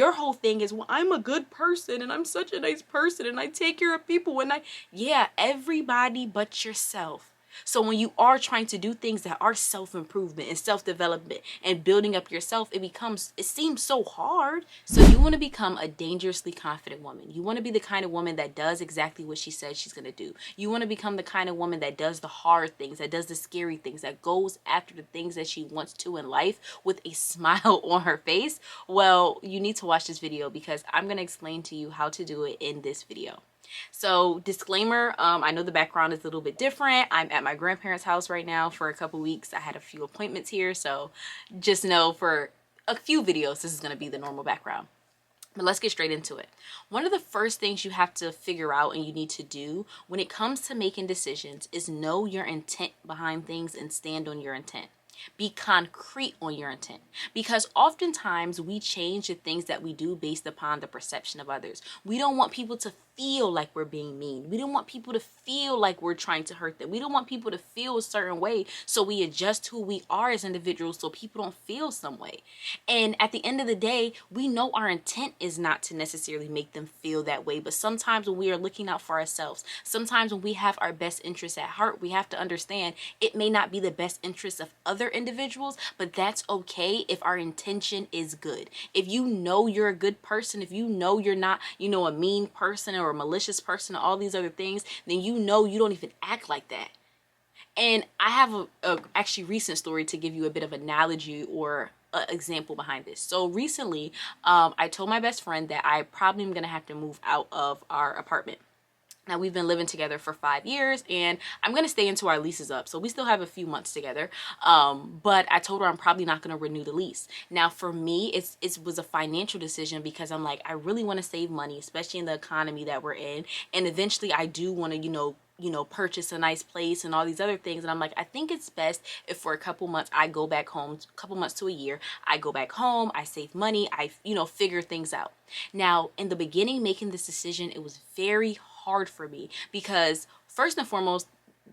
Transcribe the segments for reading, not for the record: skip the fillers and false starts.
Your whole thing is, well, I'm a good person and I'm such a nice person and I take care of people and yeah, everybody but yourself. So when you are trying to do things that are self-improvement and self-development and building up yourself, it seems so hard. So you want to become a dangerously confident woman. You want to be the kind of woman that does exactly what she says she's going to do. You want to become the kind of woman that does the hard things, that does the scary things, that goes after the things that she wants to in life with a smile on her face. Well, you need to watch this video because I'm going to explain to you how to do it in this video. So disclaimer, I know the background is a little bit different. I'm at my grandparents' house right now for a couple weeks. I had a few appointments here, so just know for a few videos this is going to be the normal background. But let's get straight into it. One of the first things you have to figure out and you need to do when it comes to making decisions is know your intent behind things and stand on your intent. Be concrete on your intent, because oftentimes we change the things that we do based upon the perception of others. We don't want people to feel like we're being mean. We don't want people to feel like we're trying to hurt them. We don't want people to feel a certain way, so we adjust who we are as individuals so people don't feel some way. And at the end of the day, we know our intent is not to necessarily make them feel that way, but sometimes when we are looking out for ourselves, sometimes when we have our best interests at heart, we have to understand it may not be the best interests of other individuals, but that's okay if our intention is good. If you know you're a good person, if you know you're not, a mean person or a malicious person or all these other things, then you know you don't even act like that. And I have a actually recent story to give you a bit of analogy or example behind this. So recently, I told my best friend that I probably am going to have to move out of our apartment. Now, we've been living together for 5 years and I'm going to stay until our lease is up. So we still have a few months together. But I told her I'm probably not going to renew the lease. Now, for me, it was a financial decision because I'm like, I really want to save money, especially in the economy that we're in. And eventually I do want to, purchase a nice place and all these other things. And I'm like, I think it's best if for a couple months I go back home, a couple months to a year, I go back home, I save money, I, figure things out. Now, in the beginning, making this decision, it was very hard for me because first and foremost,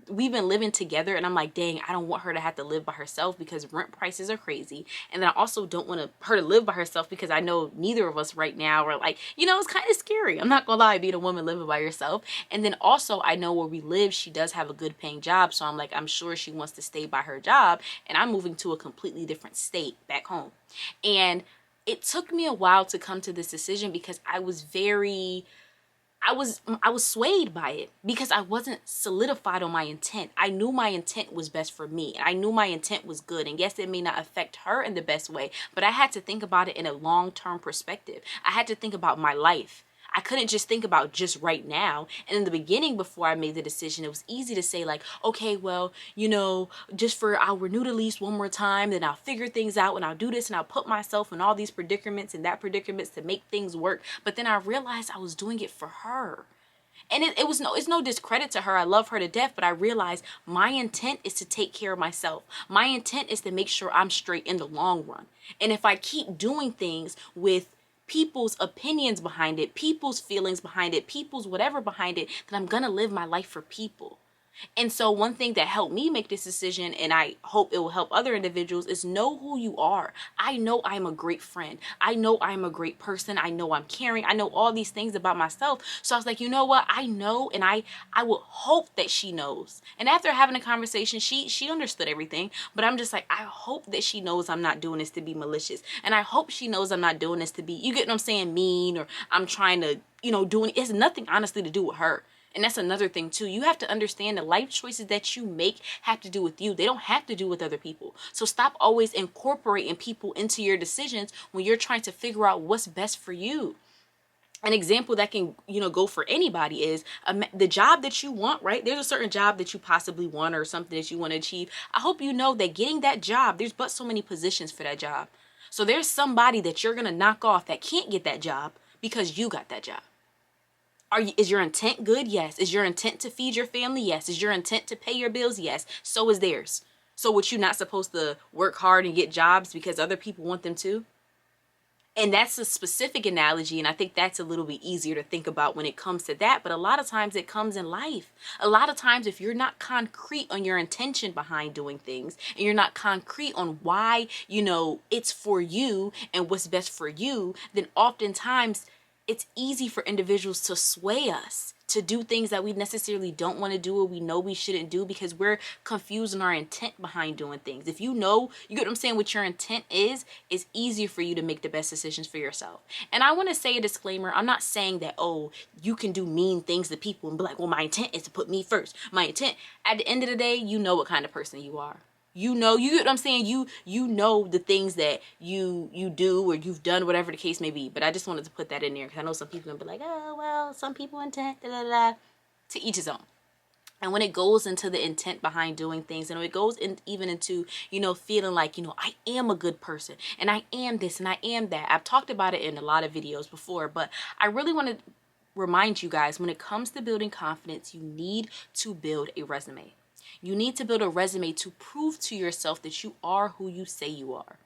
we've been living together and I'm like, dang, I don't want her to have to live by herself because rent prices are crazy. And then I also don't want her to live by herself because I know neither of us right now are like, it's kind of scary. I'm not gonna lie, being a woman living by herself. And then also I know where we live, she does have a good paying job. So I'm like, I'm sure she wants to stay by her job and I'm moving to a completely different state back home. And it took me a while to come to this decision because I was swayed by it because I wasn't solidified on my intent. I knew my intent was best for me. I knew my intent was good. And yes, it may not affect her in the best way, but I had to think about it in a long-term perspective. I had to think about my life. I couldn't just think about just right now. And in the beginning, before I made the decision, it was easy to say like, okay, well, I'll renew the lease one more time, then I'll figure things out and I'll do this and I'll put myself in all these predicaments and that predicaments to make things work. But then I realized I was doing it for her. And it's no discredit to her. I love her to death, but I realized my intent is to take care of myself. My intent is to make sure I'm straight in the long run. And if I keep doing things with people's opinions behind it, people's feelings behind it, people's whatever behind it, then I'm gonna live my life for people. And so one thing that helped me make this decision, and I hope it will help other individuals, is know who you are. I know I'm a great friend. I know I'm a great person. I know I'm caring. I know all these things about myself. So I was like, you know what? I know, and I will hope that she knows. And after having a conversation, she understood everything. But I'm just like, I hope that she knows I'm not doing this to be malicious. And I hope she knows I'm not doing this to be, you get what I'm saying, mean, or I'm trying to, it's nothing honestly to do with her. And that's another thing too. You have to understand the life choices that you make have to do with you. They don't have to do with other people. So stop always incorporating people into your decisions when you're trying to figure out what's best for you. An example that can, go for anybody is the job that you want, right? There's a certain job that you possibly want or something that you want to achieve. I hope you know that getting that job, there's but so many positions for that job. So there's somebody that you're going to knock off that can't get that job because you got that job. Is your intent good? Yes. Is your intent to feed your family? Yes. Is your intent to pay your bills? Yes. So is theirs. So what, you not supposed to work hard and get jobs because other people want them to? And that's a specific analogy, and I think that's a little bit easier to think about when it comes to that. But a lot of times it comes in life. A lot of times, if you're not concrete on your intention behind doing things, and you're not concrete on why, it's for you and what's best for you, then oftentimes it's easy for individuals to sway us to do things that we necessarily don't want to do or we know we shouldn't do because we're confused in our intent behind doing things. If you get what I'm saying, what your intent is, it's easier for you to make the best decisions for yourself. And I want to say a disclaimer. I'm not saying that, you can do mean things to people and be like, well, my intent is to put me first. My intent, at the end of the day, you know what kind of person you are. You get what I'm saying? You know the things that you do or you've done, whatever the case may be. But I just wanted to put that in there because I know some people are going to be like, oh, well, some people intent, da, da, da. To each his own. And when it goes into the intent behind doing things, and when it goes even into, feeling like, I am a good person and I am this and I am that. I've talked about it in a lot of videos before, but I really want to remind you guys, when it comes to building confidence, you need to build a resume. You need to build a resume to prove to yourself that you are who you say you are.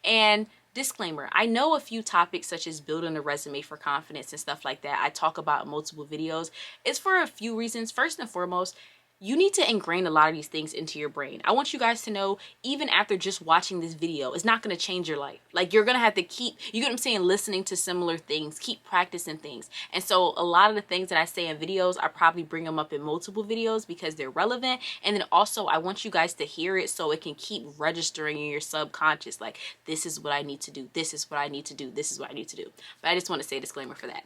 And disclaimer, I know a few topics such as building a resume for confidence and stuff like that I talk about in multiple videos. It's for a few reasons. First and foremost, you need to ingrain a lot of these things into your brain. I want you guys to know, even after just watching this video, it's not going to change your life. Like, you're going to have to keep, you get what I'm saying, listening to similar things, keep practicing things. And so a lot of the things that I say in videos, I probably bring them up in multiple videos because they're relevant. And then also I want you guys to hear it so it can keep registering in your subconscious. Like, this is what I need to do. This is what I need to do. This is what I need to do. But I just want to say a disclaimer for that.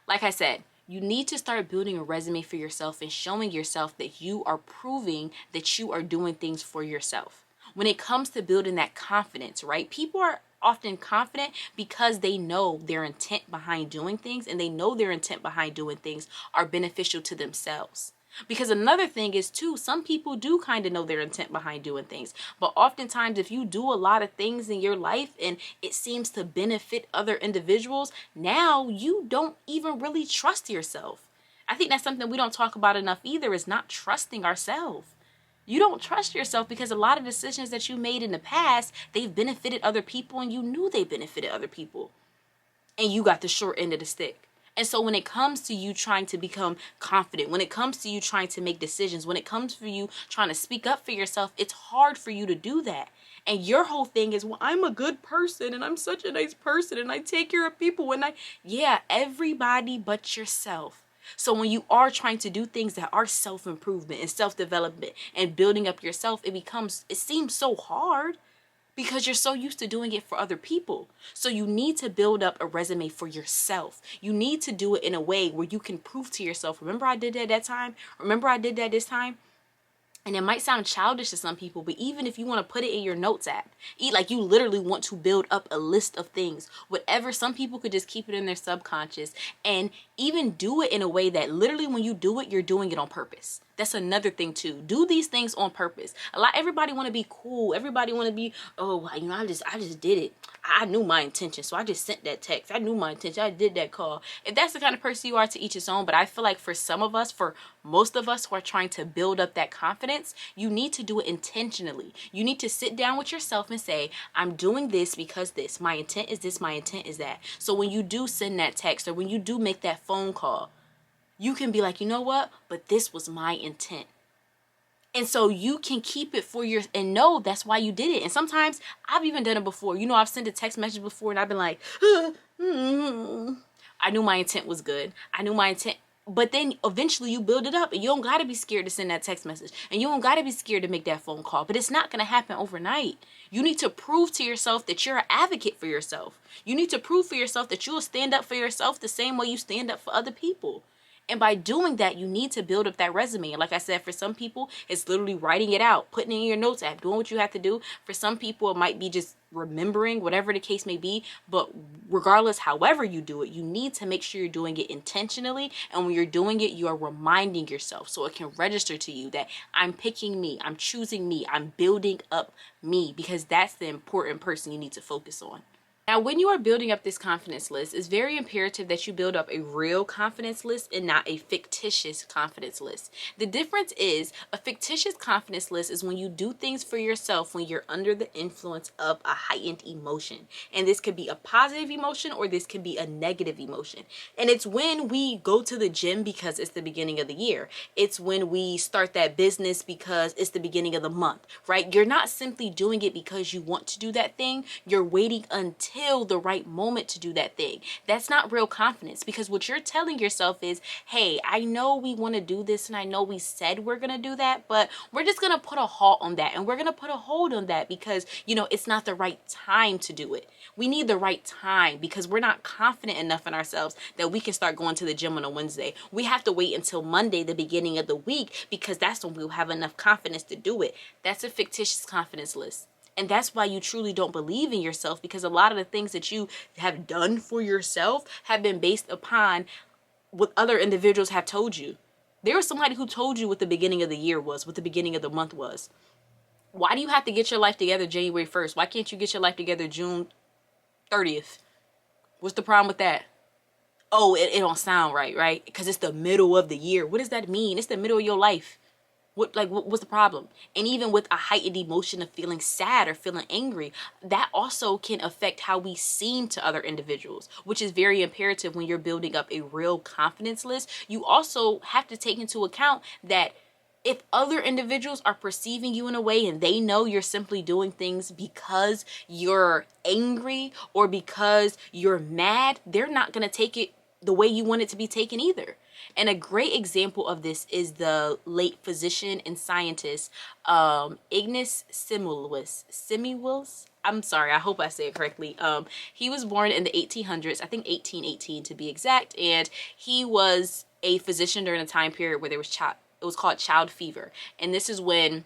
Like I said, you need to start building a resume for yourself and showing yourself that you are proving that you are doing things for yourself. When it comes to building that confidence, right? People are often confident because they know their intent behind doing things, and they know their intent behind doing things are beneficial to themselves. Because another thing is too, some people do kind of know their intent behind doing things. But oftentimes, if you do a lot of things in your life and it seems to benefit other individuals, now you don't even really trust yourself. I think that's something we don't talk about enough either, is not trusting ourselves. You don't trust yourself because a lot of decisions that you made in the past, they've benefited other people and you knew they benefited other people. And you got the short end of the stick. And so when it comes to you trying to become confident, when it comes to you trying to make decisions, when it comes for you trying to speak up for yourself, it's hard for you to do that. And your whole thing is, well, I'm a good person and I'm such a nice person and I take care of people everybody but yourself. So when you are trying to do things that are self-improvement and self-development and building up yourself, it seems so hard, because you're so used to doing it for other people. So you need to build up a resume for yourself. You need to do it in a way where you can prove to yourself, remember I did that time? Remember I did that this time? And it might sound childish to some people, but even if you want to put it in your notes app, like you literally want to build up a list of things, whatever, some people could just keep it in their subconscious and even do it in a way that literally when you do it, you're doing it on purpose. That's another thing too. Do these things on purpose. Everybody want to be cool. Everybody want to be, I just did it. I knew my intention, so I just sent that text. I knew my intention. I did that call. If that's the kind of person you are, to each his own. But I feel like for some of us, for most of us who are trying to build up that confidence, you need to do it intentionally. You need to sit down with yourself and say, I'm doing this because this. My intent is this. My intent is that. So when you do send that text or when you do make that phone call, you can be like, you know what? But this was my intent. And so you can keep it for and know that's why you did it. And sometimes I've even done it before. I've sent a text message before and I've been like, I knew my intent was good. I knew my intent. But then eventually you build it up and you don't got to be scared to send that text message. And you don't got to be scared to make that phone call. But it's not going to happen overnight. You need to prove to yourself that you're an advocate for yourself. You need to prove for yourself that you'll stand up for yourself the same way you stand up for other people. And by doing that, you need to build up that resume. And like I said, for some people, it's literally writing it out, putting it in your notes app, doing what you have to do. For some people, it might be just remembering, whatever the case may be. But regardless, however you do it, you need to make sure you're doing it intentionally. And when you're doing it, you are reminding yourself so it can register to you that I'm picking me, I'm choosing me, I'm building up me, because that's the important person you need to focus on. Now, when you are building up this confidence list, it's very imperative that you build up a real confidence list and not a fictitious confidence list. The difference is a fictitious confidence list is when you do things for yourself when you're under the influence of a heightened emotion. And this could be a positive emotion or this could be a negative emotion. And it's when we go to the gym because it's the beginning of the year. It's when we start that business because it's the beginning of the month, right? You're not simply doing it because you want to do that thing. You're waiting until the right moment to do that thing. That's not real confidence, because what you're telling yourself is, hey, I know we want to do this and I know we said we're going to do that, but we're just going to put a halt on that and we're going to put a hold on that because, it's not the right time to do it. We need the right time because we're not confident enough in ourselves that we can start going to the gym on a Wednesday. We have to wait until Monday, the beginning of the week, because that's when we'll have enough confidence to do it. That's a fictitious confidence list. And that's why you truly don't believe in yourself, because a lot of the things that you have done for yourself have been based upon what other individuals have told you. There was somebody who told you what the beginning of the year was, what the beginning of the month was. Why do you have to get your life together January 1st? Why can't you get your life together June 30th? What's the problem with that? Oh, it don't sound right, right? Because it's the middle of the year. What does that mean? It's the middle of your life. What's the problem? And even with a heightened emotion of feeling sad or feeling angry, that also can affect how we seem to other individuals, which is very imperative when you're building up a real confidence list. You also have to take into account that if other individuals are perceiving you in a way and they know you're simply doing things because you're angry or because you're mad, they're not going to take it the way you want it to be taken either. And a great example of this is the late physician and scientist, Ignace Semmelweis. I'm sorry, I hope I say it correctly. He was born in the 1800s, I think 1818 to be exact, and he was a physician during a time period where it was called child fever. And this is when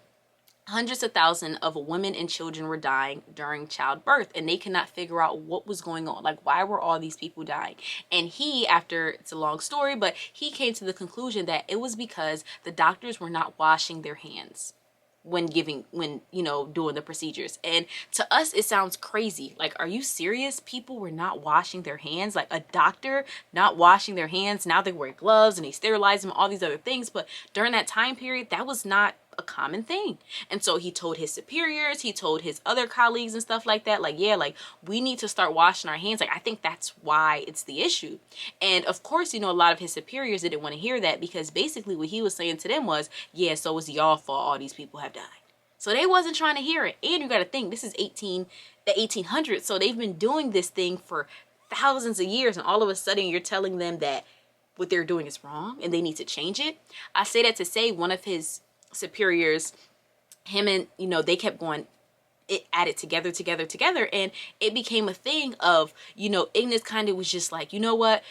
hundreds of thousands of women and children were dying during childbirth, and they could not figure out what was going on. Like, why were all these people dying? And it's a long story, but he came to the conclusion that it was because the doctors were not washing their hands when doing the procedures. And to us, it sounds crazy. Like, are you serious? People were not washing their hands? Like, a doctor not washing their hands? Now they wear gloves and they sterilize them, all these other things. But during that time period, that was not a common thing. And so he told his superiors, he told his other colleagues and stuff like that, we need to start washing our hands. I think that's why it's the issue. And of course, a lot of his superiors didn't want to hear that, because basically what he was saying to them was, yeah, so it's y'all fault all these people have died. So they wasn't trying to hear it. And you got to think, this is the 1800s. So they've been doing this thing for thousands of years. And all of a sudden you're telling them that what they're doing is wrong and they need to change it. I say that to say one of his superiors, him and they kept going at it together, and it became a thing of Ignace kind of was just like, what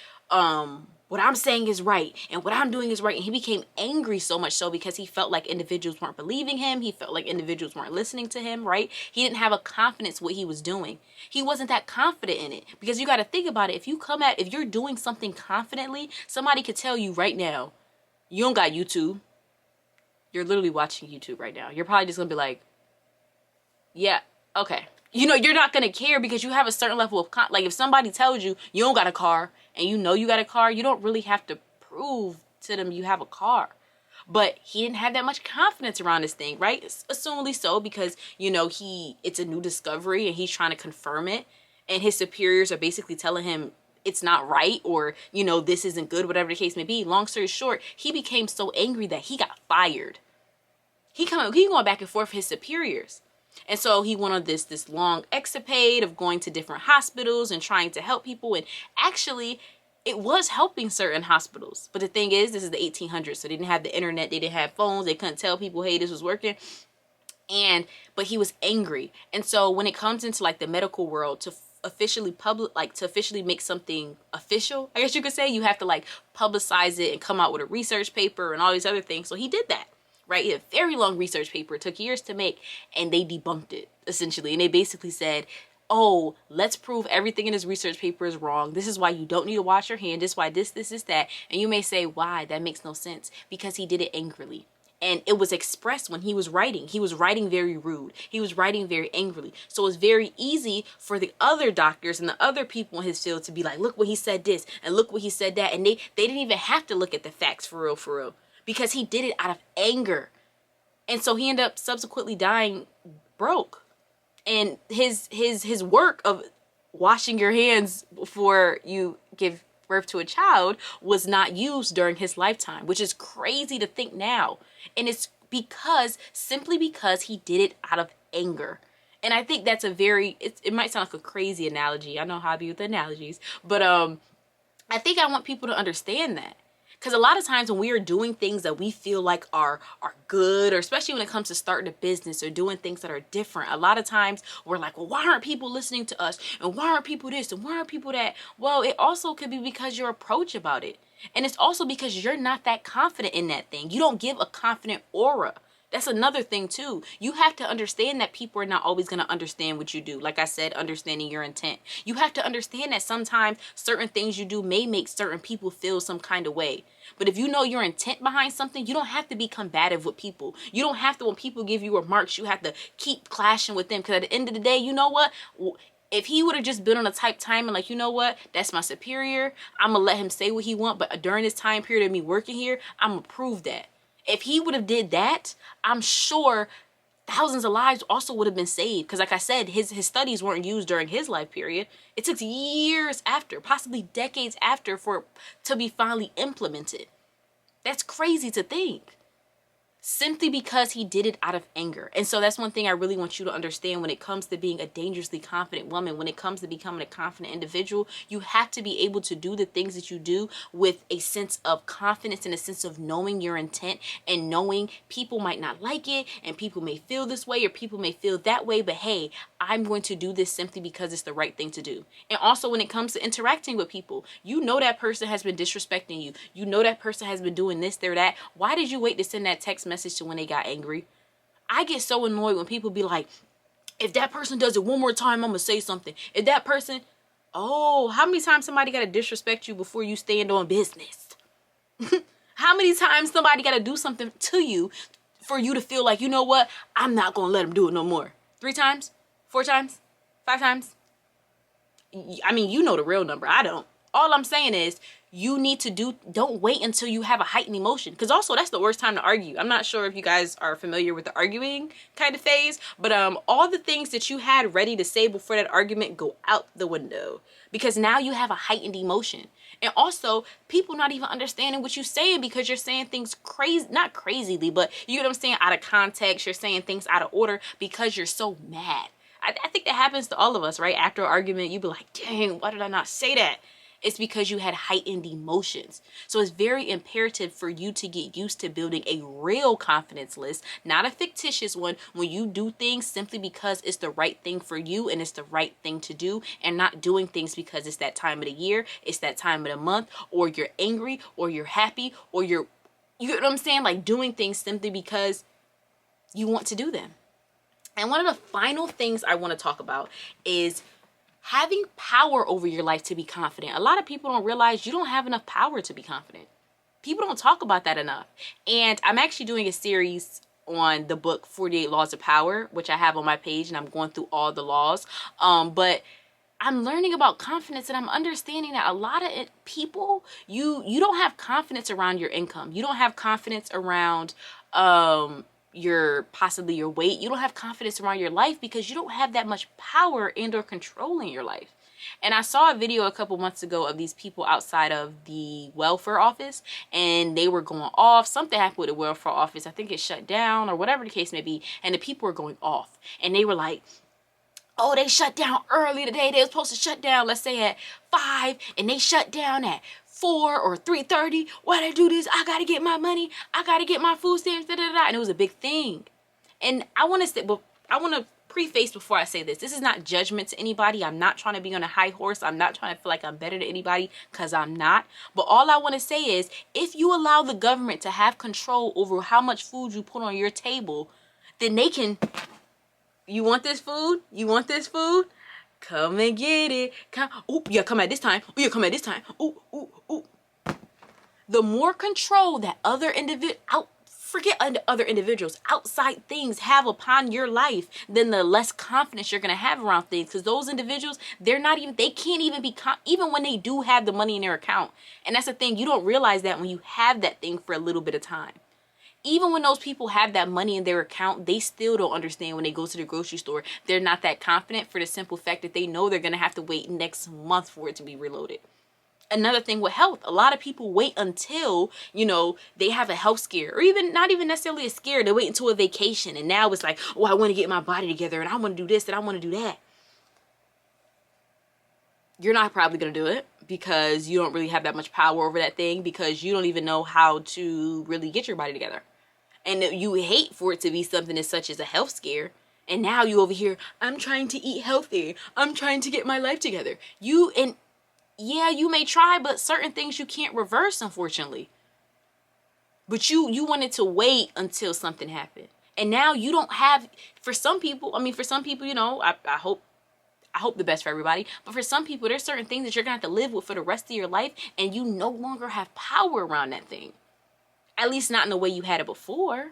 I'm saying is right and what I'm doing is right. And he became angry, so much so because he felt like individuals weren't believing him. He felt like individuals weren't listening to him, right? He didn't have a confidence what he was doing. He wasn't that confident in it, because you got to think about it. If you're doing something confidently, somebody could tell you right now, you don't got YouTube. You're literally watching YouTube right now. You're probably just gonna be like, yeah, okay. You're not gonna care, because you have a certain level of if somebody tells you you don't got a car and you know got a car, you don't really have to prove to them you have a car. But he didn't have that much confidence around this thing, right? Assumedly so, because it's a new discovery and he's trying to confirm it, and his superiors are basically telling him it's not right, or this isn't good, whatever the case may be. Long story short, he became so angry that he got fired. He going back and forth with his superiors. And so he went on this long escapade of going to different hospitals and trying to help people. And actually, it was helping certain hospitals. But the thing is, this is the 1800s, so they didn't have the internet, they didn't have phones, they couldn't tell people, hey, this was working. But he was angry. And so when it comes into the medical world, to officially make something official, I guess you could say, you have to publicize it and come out with a research paper and all these other things. So he did that. Right? He had a very long research paper. It took years to make, and they debunked it, essentially. And they basically said, oh, let's prove everything in this research paper is wrong. This is why you don't need to wash your hand. This is why this, that. And you may say, why? That makes no sense. Because he did it angrily. And it was expressed when he was writing. He was writing very rude. He was writing very angrily. So it was very easy for the other doctors and the other people in his field to be like, look what he said this and look what he said that. And they didn't even have to look at the facts for real, because he did it out of anger. And so he ended up subsequently dying broke. And his work of washing your hands before you give birth to a child was not used during his lifetime, which is crazy to think now. And it's simply because he did it out of anger. And I think that's it might sound like a crazy analogy. I know how I be with analogies, but I think I want people to understand that. Because a lot of times when we are doing things that we feel like are good, or especially when it comes to starting a business or doing things that are different, a lot of times we're like, well, why aren't people listening to us? And why aren't people this? And why aren't people that? Well, it also could be because your approach about it. And it's also because you're not that confident in that thing. You don't give a confident aura. That's another thing too. You have to understand that people are not always going to understand what you do. Like I said, understanding your intent. You have to understand that sometimes certain things you do may make certain people feel some kind of way. But if you know your intent behind something, you don't have to be combative with people. You don't have to, when people give you remarks, you have to keep clashing with them. Because at the end of the day, you know what? If he would have just been on a type time and like, you know what, that's my superior, I'm going to let him say what he want. But during this time period of me working here, I'm going to prove that. If he would have did that, I'm sure thousands of lives also would have been saved. Because like I said, his studies weren't used during his life period. It took years after, possibly decades after, for it to be finally implemented. That's crazy to think. Simply because he did it out of anger. And so that's one thing I really want you to understand when it comes to being a dangerously confident woman. When it comes to becoming a confident individual, you have to be able to do the things that you do with a sense of confidence and a sense of knowing your intent and knowing people might not like it and people may feel this way or people may feel that way. But hey, I'm going to do this simply because it's the right thing to do. And also when it comes to interacting with people, you know that person has been disrespecting you. You know that person has been doing this, that. Why did you wait to send that text message to when they got angry? I get so annoyed when people be like, if that person does it one more time, I'm gonna say something. If that person, oh, how many times somebody gotta disrespect you before you stand on business? How many times somebody gotta do something to you for you to feel like, you know what, I'm not gonna let them do it no more? 3 times? 4 times? 5 times? I mean, you know the real number. I don't. All I'm saying is you need to don't wait until you have a heightened emotion. Because also that's the worst time to argue. I'm not sure if you guys are familiar with the arguing kind of phase, but all the things that you had ready to say before that argument go out the window. Because now you have a heightened emotion. And also people not even understanding what you're saying because you're saying things crazy, not crazily, but you know what I'm saying, out of context. You're saying things out of order because you're so mad. I think that happens to all of us, right? After an argument, you be like, dang, why did I not say that? It's because you had heightened emotions. So it's very imperative for you to get used to building a real confidence list, not a fictitious one, when you do things simply because it's the right thing for you and it's the right thing to do, and not doing things because it's that time of the year, it's that time of the month, or you're angry, or you're happy, or you know what I'm saying? Like doing things simply because you want to do them. And one of the final things I want to talk about is having power over your life to be confident. A lot of people don't realize you don't have enough power to be confident. People don't talk about that enough. And I'm actually doing a series on the book 48 Laws of Power, which I have on my page, and I'm going through all the laws. But I'm learning about confidence, and I'm understanding that a lot of people, you don't have confidence around your income. You don't have confidence around possibly your weight. You don't have confidence around your life because you don't have that much power and or control in your life. And I saw a video a couple months ago of these people outside of the welfare office, and they were going off. Something happened with the welfare office. I think it shut down or whatever the case may be. And the people were going off, and they were like, oh, they shut down early today. They were supposed to shut down, let's say at 5, and they shut down at 4 or 3:30. Why they do this? I gotta get my money. I gotta get my food stamps. And it was a big thing. And I want to preface before I say this. This is not judgment to anybody. I'm not trying to be on a high horse. I'm not trying to feel like I'm better than anybody, because I'm not. But all I want to say is, if you allow the government to have control over how much food you put on your table, then they can. You want this food? You want this food? Come and get it. Come. Ooh, yeah, come at this time. Ooh, yeah, come at this time. Ooh, ooh, ooh. The more control that other individual forget other individuals, outside things have upon your life, then the less confidence you're going to have around things. Because those individuals, they can't even be, even when they do have the money in their account. And that's the thing, you don't realize that when you have that thing for a little bit of time. Even when those people have that money in their account, they still don't understand when they go to the grocery store. They're not that confident for the simple fact that they know they're going to have to wait next month for it to be reloaded. Another thing with health, a lot of people wait until, they have a health scare, or even not even necessarily a scare. They wait until a vacation, and now it's like, oh, I want to get my body together, and I want to do this, and I want to do that. You're not probably going to do it because you don't really have that much power over that thing, because you don't even know how to really get your body together. And you hate for it to be something as such as a health scare. And now you over here, I'm trying to eat healthy. I'm trying to get my life together. Yeah, you may try, but certain things you can't reverse, unfortunately. But you wanted to wait until something happened. And now you don't have, for some people, I hope the best for everybody. But for some people, there's certain things that you're going to have to live with for the rest of your life. And you no longer have power around that thing. At least not in the way you had it before.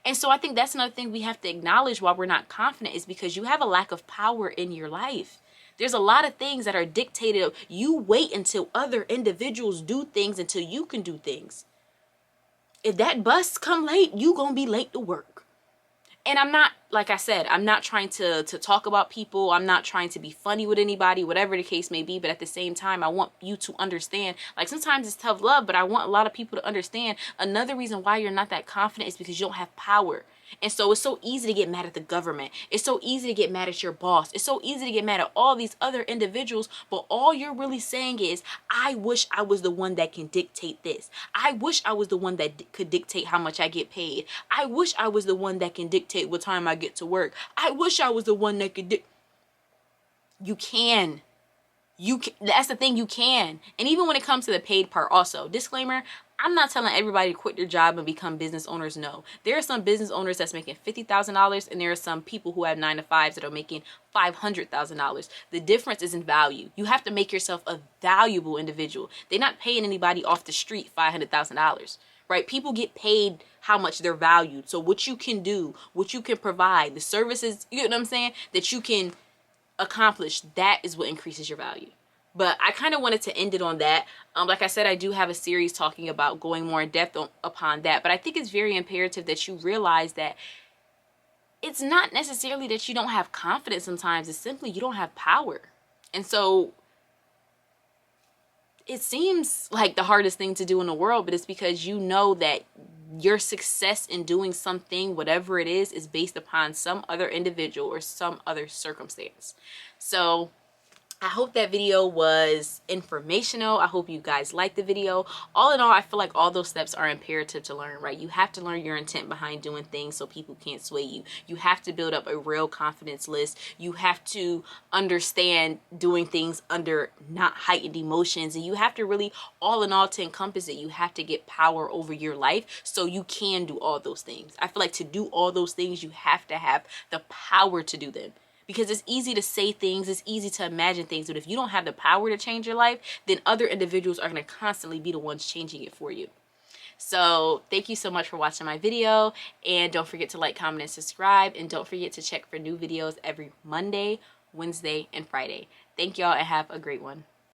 And so I think that's another thing we have to acknowledge while we're not confident, is because you have a lack of power in your life. There's a lot of things that are dictated. You wait until other individuals do things until you can do things. If that bus come late, you gonna be late to work. And I'm not, like I said, I'm not trying to talk about people. I'm not trying to be funny with anybody, whatever the case may be. But at the same time, I want you to understand, like, sometimes it's tough love, but I want a lot of people to understand another reason why you're not that confident is because you don't have power. And so it's so easy to get mad at the government. It's so easy to get mad at your boss. It's so easy to get mad at all these other individuals. But all you're really saying is, I wish I was the one that can dictate this. I wish I was the one that could dictate how much I get paid. I wish I was the one that can dictate what time I get to work. I wish I was the one that could You can. That's the thing, you can. And even when it comes to the paid part also, disclaimer, I'm not telling everybody to quit their job and become business owners. No, there are some business owners that's making $50,000, and there are some people who have 9-to-5s that are making $500,000. The difference is in value. You have to make yourself a valuable individual. They're not paying anybody off the street $500,000, right? People get paid how much they're valued. So what you can do, what you can provide, the services, you know what I'm saying, that you can accomplish, that is what increases your value. But I kind of wanted to end it on that. Like I said, I do have a series talking about going more in depth upon that. But I think it's very imperative that you realize that it's not necessarily that you don't have confidence sometimes. It's simply you don't have power. And so it seems like the hardest thing to do in the world, but it's because you know that your success in doing something, whatever it is based upon some other individual or some other circumstance. So I hope that video was informational. I hope you guys liked the video. All in all, I feel like all those steps are imperative to learn, right? You have to learn your intent behind doing things so people can't sway you. You have to build up a real confidence list. You have to understand doing things under not heightened emotions. And you have to really, all in all, to encompass it, you have to get power over your life so you can do all those things. I feel like to do all those things, you have to have the power to do them. Because it's easy to say things, it's easy to imagine things, but if you don't have the power to change your life, then other individuals are going to constantly be the ones changing it for you. So thank you so much for watching my video, and don't forget to like, comment, and subscribe, and don't forget to check for new videos every Monday, Wednesday, and Friday. Thank y'all, and have a great one.